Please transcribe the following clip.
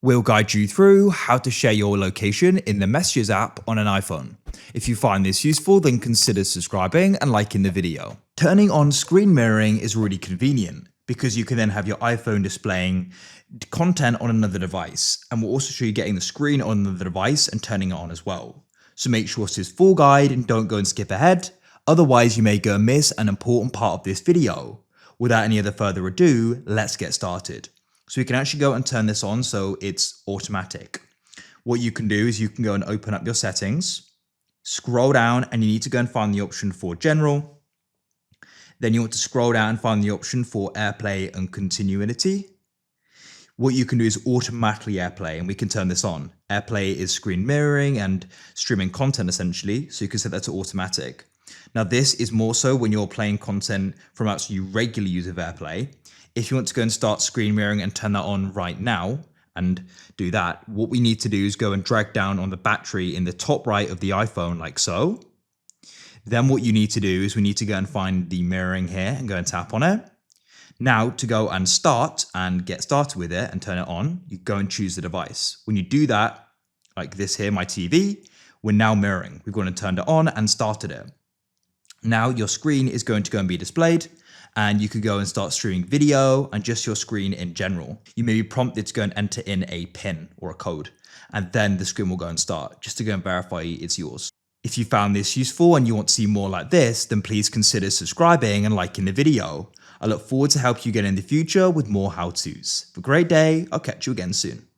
We'll guide you through how to share your location in the Messages app on an iPhone. If you find this useful, then consider subscribing and liking the video. Turning on screen mirroring is really convenient because you can then have your iPhone displaying content on another device, and we'll also show you getting the screen on another device and turning it on as well. So make sure to full guide and don't go and skip ahead, otherwise you may go and miss an important part of this video. Without any other further ado, let's get started. So we can actually go and turn this on so it's automatic. What you can do is you can go and open up your settings, scroll down, and you need to go and find the option for general. Then you want to scroll down and find the option for AirPlay and continuity. What you can do is automatically AirPlay, and we can turn this on. AirPlay is screen mirroring and streaming content essentially, so you can set that to automatic. Now this is more so when you're playing content from apps you regularly use with AirPlay. If you want to go and start screen mirroring and turn that on right now and do that, what we need to do is go and drag down on the battery in the top right of the iPhone like so. Then what you need to do is we need to go and find the mirroring here and go and tap on it. Now to go and start and get started with it and turn it on, you go and choose the device. When you do that, like this here, my TV, we're now mirroring. We've gone and turned it on and started it. Now your screen is going to go and be displayed, and you could go and start streaming video and just your screen in general. You may be prompted to go and enter in a PIN or a code, and then the screen will go and start just to go and verify it's yours. If you found this useful and you want to see more like this, then please consider subscribing and liking the video. I look forward to help you again in the future with more how-tos. Have a great day. I'll catch you again soon.